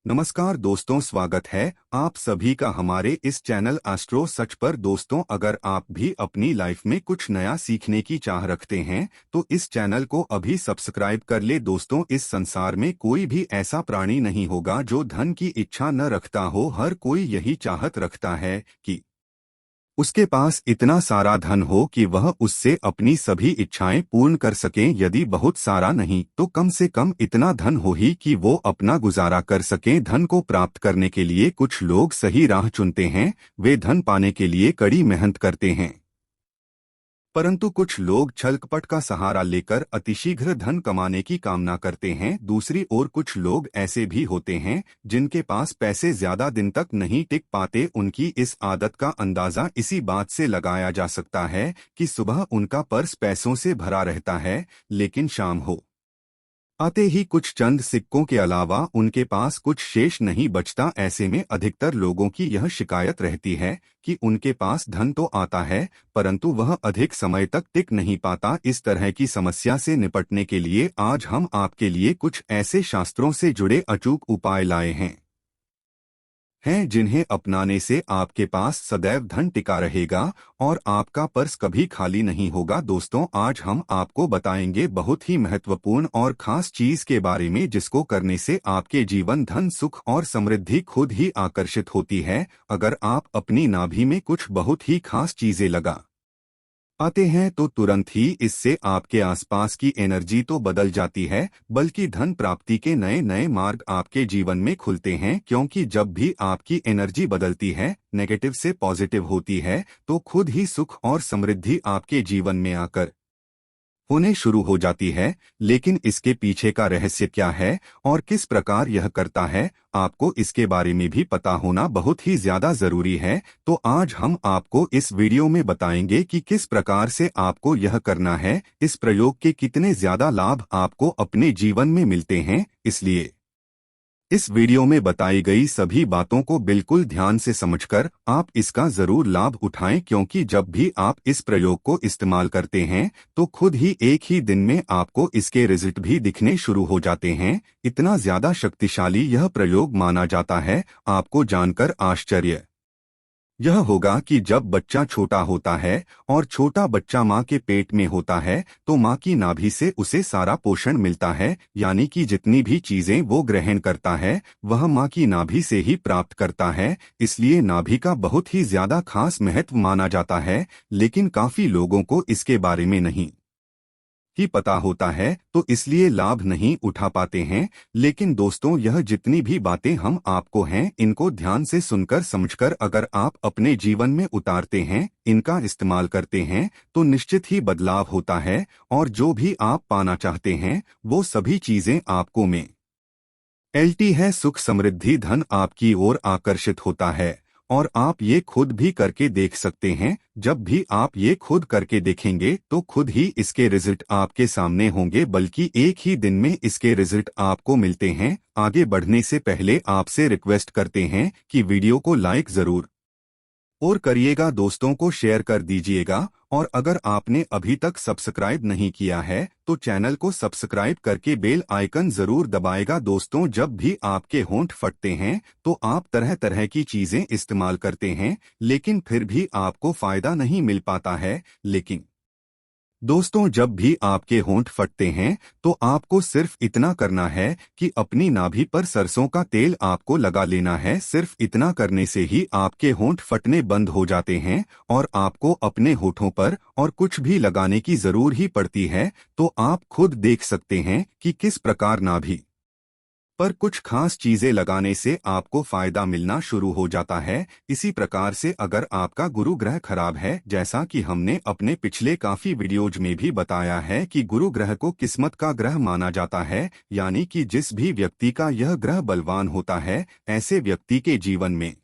नमस्कार दोस्तों, स्वागत है आप सभी का हमारे इस चैनल एस्ट्रो सच पर। दोस्तों, अगर आप भी अपनी लाइफ में कुछ नया सीखने की चाह रखते हैं तो इस चैनल को अभी सब्सक्राइब कर ले। दोस्तों, इस संसार में कोई भी ऐसा प्राणी नहीं होगा जो धन की इच्छा न रखता हो। हर कोई यही चाहत रखता है कि उसके पास इतना सारा धन हो कि वह उससे अपनी सभी इच्छाएं पूर्ण कर सकें। यदि बहुत सारा नहीं तो कम से कम इतना धन हो ही कि वो अपना गुजारा कर सकें। धन को प्राप्त करने के लिए कुछ लोग सही राह चुनते हैं, वे धन पाने के लिए कड़ी मेहनत करते हैं, परंतु कुछ लोग छलकपट का सहारा लेकर अतिशीघ्र धन कमाने की कामना करते हैं। दूसरी ओर कुछ लोग ऐसे भी होते हैं जिनके पास पैसे ज्यादा दिन तक नहीं टिक पाते। उनकी इस आदत का अंदाजा इसी बात से लगाया जा सकता है कि सुबह उनका पर्स पैसों से भरा रहता है, लेकिन शाम हो आते ही कुछ चंद सिक्कों के अलावा उनके पास कुछ शेष नहीं बचता। ऐसे में अधिकतर लोगों की यह शिकायत रहती है कि उनके पास धन तो आता है परंतु वह अधिक समय तक टिक नहीं पाता। इस तरह की समस्या से निपटने के लिए आज हम आपके लिए कुछ ऐसे शास्त्रों से जुड़े अचूक उपाय लाए हैं जिन्हें अपनाने से आपके पास सदैव धन टिका रहेगा और आपका पर्स कभी खाली नहीं होगा। दोस्तों, आज हम आपको बताएंगे बहुत ही महत्वपूर्ण और खास चीज के बारे में जिसको करने से आपके जीवन धन, सुख और समृद्धि खुद ही आकर्षित होती है। अगर आप अपनी नाभि में कुछ बहुत ही खास चीजें लगा आते हैं तो तुरंत ही इससे आपके आसपास की एनर्जी तो बदल जाती है, बल्कि धन प्राप्ति के नए नए मार्ग आपके जीवन में खुलते हैं। क्योंकि जब भी आपकी एनर्जी बदलती है, नेगेटिव से पॉजिटिव होती है, तो खुद ही सुख और समृद्धि आपके जीवन में आकर होने शुरू हो जाती है। लेकिन इसके पीछे का रहस्य क्या है और किस प्रकार यह करता है, आपको इसके बारे में भी पता होना बहुत ही ज्यादा जरूरी है। तो आज हम आपको इस वीडियो में बताएंगे कि किस प्रकार से आपको यह करना है, इस प्रयोग के कितने ज्यादा लाभ आपको अपने जीवन में मिलते हैं। इसलिए इस वीडियो में बताई गई सभी बातों को बिल्कुल ध्यान से समझकर आप इसका जरूर लाभ उठाएं, क्योंकि जब भी आप इस प्रयोग को इस्तेमाल करते हैं तो खुद ही एक ही दिन में आपको इसके रिजल्ट भी दिखने शुरू हो जाते हैं। इतना ज्यादा शक्तिशाली यह प्रयोग माना जाता है। आपको जानकर आश्चर्य यह होगा कि जब बच्चा छोटा होता है और छोटा बच्चा माँ के पेट में होता है तो माँ की नाभि से उसे सारा पोषण मिलता है, यानी कि जितनी भी चीजें वो ग्रहण करता है वह माँ की नाभि से ही प्राप्त करता है। इसलिए नाभि का बहुत ही ज्यादा खास महत्व माना जाता है, लेकिन काफी लोगों को इसके बारे में नहीं ही पता होता है तो इसलिए लाभ नहीं उठा पाते हैं। लेकिन दोस्तों, यह जितनी भी बातें हम आपको हैं इनको ध्यान से सुनकर समझकर अगर आप अपने जीवन में उतारते हैं, इनका इस्तेमाल करते हैं, तो निश्चित ही बदलाव होता है और जो भी आप पाना चाहते हैं वो सभी चीजें आपको में एलटी है। सुख, समृद्धि, धन आपकी ओर आकर्षित होता है और आप ये खुद भी करके देख सकते हैं। जब भी आप ये खुद करके देखेंगे तो खुद ही इसके रिजल्ट आपके सामने होंगे, बल्कि एक ही दिन में इसके रिजल्ट आपको मिलते हैं। आगे बढ़ने से पहले आपसे रिक्वेस्ट करते हैं कि वीडियो को लाइक जरूर और करिएगा, दोस्तों को शेयर कर दीजिएगा और अगर आपने अभी तक सब्सक्राइब नहीं किया है तो चैनल को सब्सक्राइब करके बेल आइकन जरूर दबाएगा। दोस्तों, जब भी आपके होंठ फटते हैं तो आप तरह तरह की चीजें इस्तेमाल करते हैं लेकिन फिर भी आपको फायदा नहीं मिल पाता है। लेकिन दोस्तों, जब भी आपके होंठ फटते हैं तो आपको सिर्फ इतना करना है कि अपनी नाभि पर सरसों का तेल आपको लगा लेना है। सिर्फ इतना करने से ही आपके होंठ फटने बंद हो जाते हैं और आपको अपने होठों पर और कुछ भी लगाने की जरूर ही पड़ती है। तो आप खुद देख सकते हैं कि किस प्रकार नाभि पर कुछ खास चीजें लगाने से आपको फायदा मिलना शुरू हो जाता है। इसी प्रकार से अगर आपका गुरु ग्रह खराब है, जैसा कि हमने अपने पिछले काफी वीडियोज में भी बताया है कि गुरु ग्रह को किस्मत का ग्रह माना जाता है, यानी कि जिस भी व्यक्ति का यह ग्रह बलवान होता है ऐसे व्यक्ति के जीवन में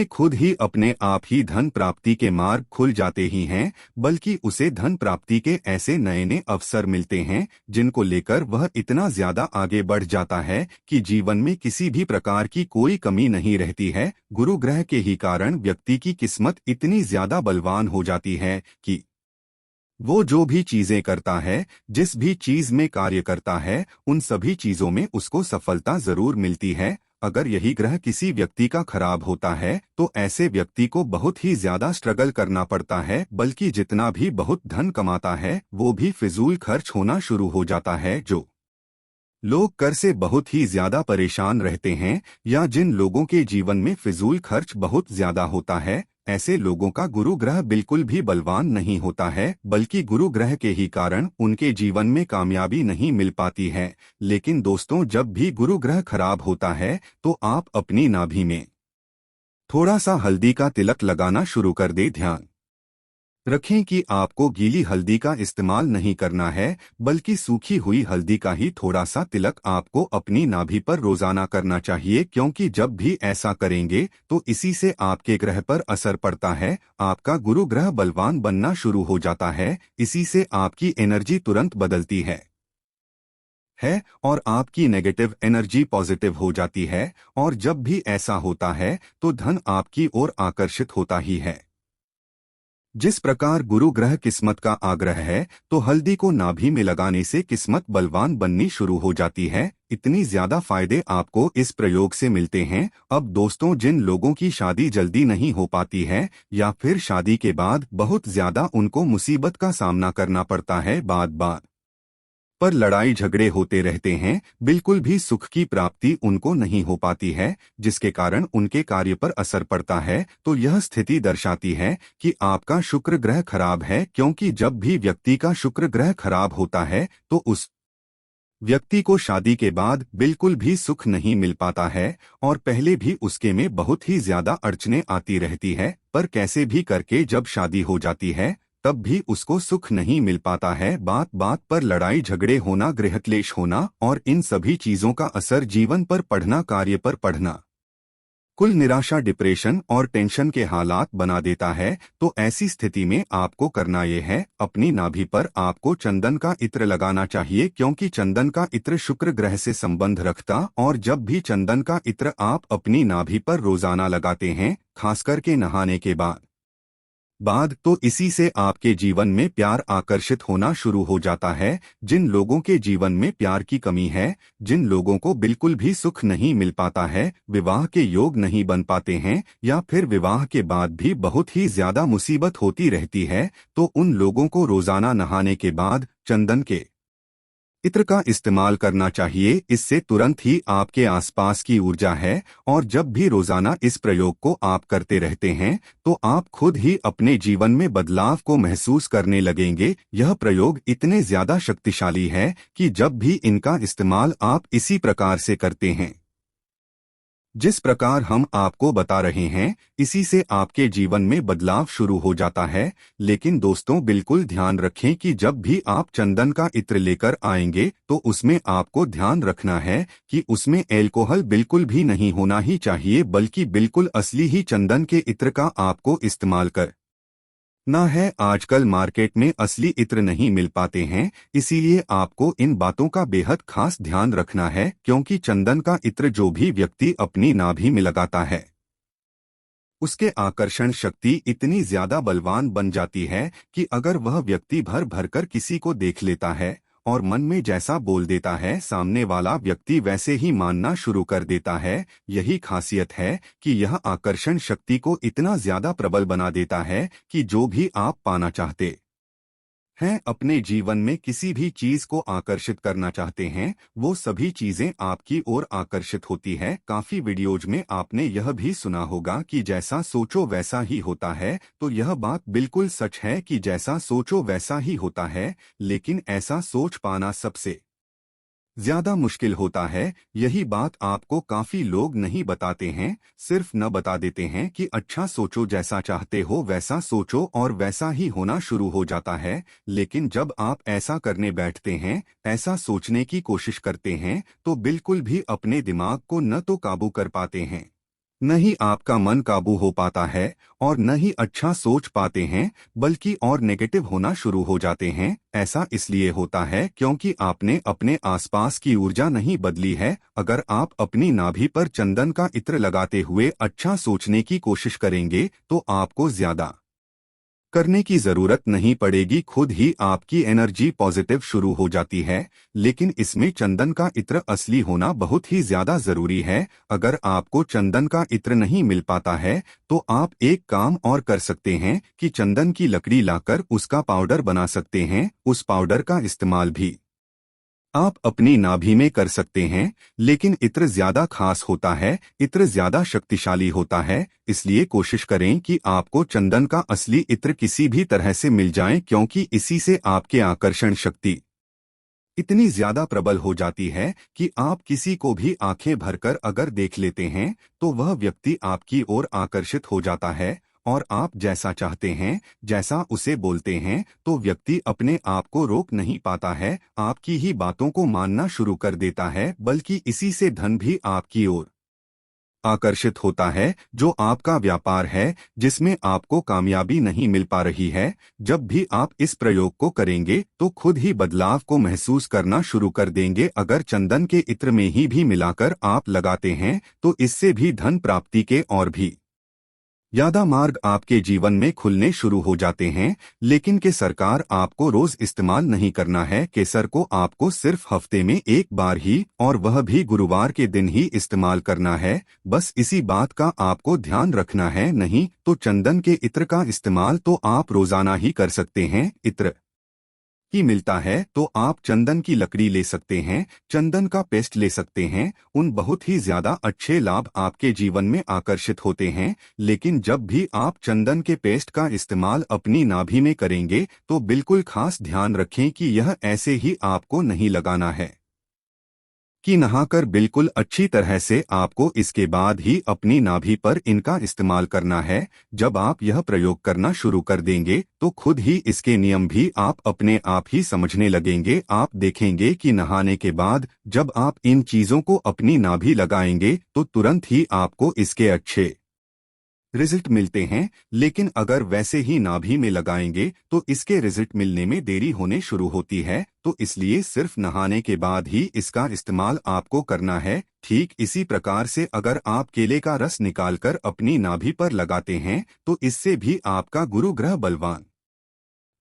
खुद ही अपने आप ही धन प्राप्ति के मार्ग खुल जाते ही हैं, बल्कि उसे धन प्राप्ति के ऐसे नए नए अवसर मिलते हैं जिनको लेकर वह इतना ज्यादा आगे बढ़ जाता है कि जीवन में किसी भी प्रकार की कोई कमी नहीं रहती है। गुरु ग्रह के ही कारण व्यक्ति की किस्मत इतनी ज्यादा बलवान हो जाती है कि वो जो भी चीजें करता है, जिस भी चीज में कार्य करता है, उन सभी चीजों में उसको सफलता जरूर मिलती है। अगर यही ग्रह किसी व्यक्ति का खराब होता है तो ऐसे व्यक्ति को बहुत ही ज्यादा स्ट्रगल करना पड़ता है, बल्कि जितना भी बहुत धन कमाता है वो भी फिजूल खर्च होना शुरू हो जाता है। जो लोग कर से बहुत ही ज्यादा परेशान रहते हैं या जिन लोगों के जीवन में फिजूल खर्च बहुत ज्यादा होता है, ऐसे लोगों का गुरु ग्रह बिल्कुल भी बलवान नहीं होता है, बल्कि गुरु ग्रह के ही कारण उनके जीवन में कामयाबी नहीं मिल पाती है। लेकिन दोस्तों, जब भी गुरु ग्रह खराब होता है तो आप अपनी नाभि में थोड़ा सा हल्दी का तिलक लगाना शुरू कर दे। ध्यान रखें कि आपको गीली हल्दी का इस्तेमाल नहीं करना है, बल्कि सूखी हुई हल्दी का ही थोड़ा सा तिलक आपको अपनी नाभि पर रोजाना करना चाहिए, क्योंकि जब भी ऐसा करेंगे तो इसी से आपके ग्रह पर असर पड़ता है। आपका गुरु ग्रह बलवान बनना शुरू हो जाता है, इसी से आपकी एनर्जी तुरंत बदलती है और आपकी नेगेटिव एनर्जी पॉजिटिव हो जाती है। और जब भी ऐसा होता है तो धन आपकी ओर आकर्षित होता ही है। जिस प्रकार गुरु ग्रह किस्मत का आग्रह है, तो हल्दी को नाभि में लगाने से किस्मत बलवान बननी शुरू हो जाती है। इतनी ज्यादा फायदे आपको इस प्रयोग से मिलते हैं। अब दोस्तों, जिन लोगों की शादी जल्दी नहीं हो पाती है या फिर शादी के बाद बहुत ज्यादा उनको मुसीबत का सामना करना पड़ता है, बात बात पर लड़ाई झगड़े होते रहते हैं, बिल्कुल भी सुख की प्राप्ति उनको नहीं हो पाती है, जिसके कारण उनके कार्य पर असर पड़ता है, तो यह स्थिति दर्शाती है कि आपका शुक्र ग्रह खराब है। क्योंकि जब भी व्यक्ति का शुक्र ग्रह खराब होता है तो उस व्यक्ति को शादी के बाद बिल्कुल भी सुख नहीं मिल पाता है और पहले भी उसके में बहुत ही ज्यादा अड़चने आती रहती है, पर कैसे भी करके जब शादी हो जाती है तब भी उसको सुख नहीं मिल पाता है। बात बात पर लड़ाई झगड़े होना, गृहक्लेश होना और इन सभी चीजों का असर जीवन पर पढ़ना, कार्य पर पढ़ना, कुल निराशा, डिप्रेशन और टेंशन के हालात बना देता है। तो ऐसी स्थिति में आपको करना यह है, अपनी नाभि पर आपको चंदन का इत्र लगाना चाहिए, क्योंकि चंदन का इत्र शुक्र ग्रह से संबंध रखता। और जब भी चंदन का इत्र आप अपनी नाभि पर रोजाना लगाते हैं, खासकर के नहाने के बाद तो इसी से आपके जीवन में प्यार आकर्षित होना शुरू हो जाता है। जिन लोगों के जीवन में प्यार की कमी है, जिन लोगों को बिल्कुल भी सुख नहीं मिल पाता है, विवाह के योग नहीं बन पाते हैं या फिर विवाह के बाद भी बहुत ही ज्यादा मुसीबत होती रहती है, तो उन लोगों को रोजाना नहाने के बाद चंदन के इत्र का इस्तेमाल करना चाहिए। इससे तुरंत ही आपके आसपास की ऊर्जा है, और जब भी रोजाना इस प्रयोग को आप करते रहते हैं तो आप खुद ही अपने जीवन में बदलाव को महसूस करने लगेंगे। यह प्रयोग इतने ज्यादा शक्तिशाली है कि जब भी इनका इस्तेमाल आप इसी प्रकार से करते हैं, जिस प्रकार हम आपको बता रहे हैं, इसी से आपके जीवन में बदलाव शुरू हो जाता है। लेकिन दोस्तों, बिल्कुल ध्यान रखें कि जब भी आप चंदन का इत्र लेकर आएंगे तो उसमें आपको ध्यान रखना है कि उसमें एल्कोहल बिल्कुल भी नहीं होना ही चाहिए, बल्कि बिल्कुल असली ही चंदन के इत्र का आपको इस्तेमाल कर ना है। आजकल मार्केट में असली इत्र नहीं मिल पाते हैं, इसीलिए आपको इन बातों का बेहद खास ध्यान रखना है, क्योंकि चंदन का इत्र जो भी व्यक्ति अपनी नाभि में लगाता है, उसके आकर्षण शक्ति इतनी ज्यादा बलवान बन जाती है कि अगर वह व्यक्ति भर भरकर किसी को देख लेता है और मन में जैसा बोल देता है, सामने वाला व्यक्ति वैसे ही मानना शुरू कर देता है। यही खासियत है कि यह आकर्षण शक्ति को इतना ज्यादा प्रबल बना देता है कि जो भी आप पाना चाहते हैं, अपने जीवन में किसी भी चीज को आकर्षित करना चाहते हैं, वो सभी चीजें आपकी ओर आकर्षित होती है। काफी वीडियोज में आपने यह भी सुना होगा कि जैसा सोचो वैसा ही होता है, तो यह बात बिल्कुल सच है कि जैसा सोचो वैसा ही होता है, लेकिन ऐसा सोच पाना सबसे ज्यादा मुश्किल होता है। यही बात आपको काफी लोग नहीं बताते हैं, सिर्फ न बता देते हैं कि अच्छा सोचो, जैसा चाहते हो वैसा सोचो और वैसा ही होना शुरू हो जाता है। लेकिन जब आप ऐसा करने बैठते हैं, ऐसा सोचने की कोशिश करते हैं, तो बिल्कुल भी अपने दिमाग को न तो काबू कर पाते हैं, न ही आपका मन काबू हो पाता है और न ही अच्छा सोच पाते हैं, बल्कि और नेगेटिव होना शुरू हो जाते हैं। ऐसा इसलिए होता है क्योंकि आपने अपने आसपास की ऊर्जा नहीं बदली है। अगर आप अपनी नाभि पर चंदन का इत्र लगाते हुए अच्छा सोचने की कोशिश करेंगे तो आपको ज्यादा करने की जरूरत नहीं पड़ेगी, खुद ही आपकी एनर्जी पॉजिटिव शुरू हो जाती है। लेकिन इसमें चंदन का इत्र असली होना बहुत ही ज्यादा जरूरी है। अगर आपको चंदन का इत्र नहीं मिल पाता है तो आप एक काम और कर सकते हैं कि चंदन की लकड़ी लाकर उसका पाउडर बना सकते हैं। उस पाउडर का इस्तेमाल भी आप अपनी नाभि में कर सकते हैं। लेकिन इत्र ज्यादा खास होता है, इत्र ज्यादा शक्तिशाली होता है, इसलिए कोशिश करें कि आपको चंदन का असली इत्र किसी भी तरह से मिल जाए, क्योंकि इसी से आपके आकर्षण शक्ति इतनी ज्यादा प्रबल हो जाती है कि आप किसी को भी आंखें भरकर अगर देख लेते हैं तो वह व्यक्ति आपकी ओर आकर्षित हो जाता है और आप जैसा चाहते हैं, जैसा उसे बोलते हैं, तो व्यक्ति अपने आप को रोक नहीं पाता है, आपकी ही बातों को मानना शुरू कर देता है, बल्कि इसी से धन भी आपकी ओर आकर्षित होता है। जो आपका व्यापार है, जिसमें आपको कामयाबी नहीं मिल पा रही है, जब भी आप इस प्रयोग को करेंगे तो खुद ही बदलाव को महसूस करना शुरू कर देंगे। अगर चंदन के इत्र में ही भी मिलाकर आप लगाते हैं तो इससे भी धन प्राप्ति के और भी ज्यादा मार्ग आपके जीवन में खुलने शुरू हो जाते हैं। लेकिन केसर का आपको रोज इस्तेमाल नहीं करना है। केसर को आपको सिर्फ हफ्ते में एक बार ही, और वह भी गुरुवार के दिन ही इस्तेमाल करना है। बस इसी बात का आपको ध्यान रखना है। नहीं तो चंदन के इत्र का इस्तेमाल तो आप रोजाना ही कर सकते हैं। इत्र ही मिलता है तो आप चंदन की लकड़ी ले सकते हैं, चंदन का पेस्ट ले सकते हैं। उन बहुत ही ज्यादा अच्छे लाभ आपके जीवन में आकर्षित होते हैं। लेकिन जब भी आप चंदन के पेस्ट का इस्तेमाल अपनी नाभि में करेंगे तो बिल्कुल खास ध्यान रखें कि यह ऐसे ही आपको नहीं लगाना है कि नहाकर बिल्कुल अच्छी तरह से आपको इसके बाद ही अपनी नाभि पर इनका इस्तेमाल करना है। जब आप यह प्रयोग करना शुरू कर देंगे तो खुद ही इसके नियम भी आप अपने आप ही समझने लगेंगे। आप देखेंगे कि नहाने के बाद जब आप इन चीजों को अपनी नाभि लगाएंगे तो तुरंत ही आपको इसके अच्छे रिजल्ट मिलते हैं। लेकिन अगर वैसे ही नाभि में लगाएंगे तो इसके रिजल्ट मिलने में देरी होने शुरू होती है। तो इसलिए सिर्फ नहाने के बाद ही इसका इस्तेमाल आपको करना है। ठीक इसी प्रकार से अगर आप केले का रस निकालकर अपनी नाभि पर लगाते हैं तो इससे भी आपका गुरु ग्रह बलवान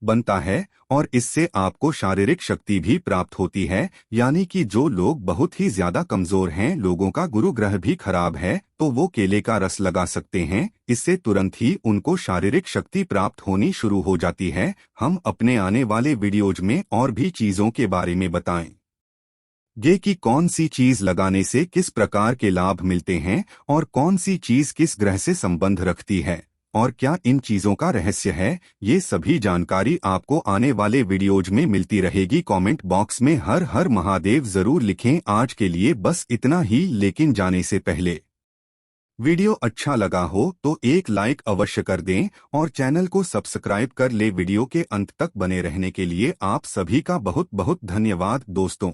बनता है और इससे आपको शारीरिक शक्ति भी प्राप्त होती है। यानी कि जो लोग बहुत ही ज्यादा कमजोर हैं, लोगों का गुरु ग्रह भी खराब है, तो वो केले का रस लगा सकते हैं। इससे तुरंत ही उनको शारीरिक शक्ति प्राप्त होनी शुरू हो जाती है। हम अपने आने वाले वीडियोज में और भी चीजों के बारे में बताएंगे कि कौन सी चीज लगाने से किस प्रकार के लाभ मिलते हैं और कौन सी चीज किस ग्रह से संबंध रखती है और क्या इन चीजों का रहस्य है। ये सभी जानकारी आपको आने वाले वीडियोज में मिलती रहेगी। कमेंट बॉक्स में हर हर महादेव जरूर लिखें। आज के लिए बस इतना ही, लेकिन जाने से पहले वीडियो अच्छा लगा हो तो एक लाइक अवश्य कर दें और चैनल को सब्सक्राइब कर ले। वीडियो के अंत तक बने रहने के लिए आप सभी का बहुत बहुत धन्यवाद दोस्तों।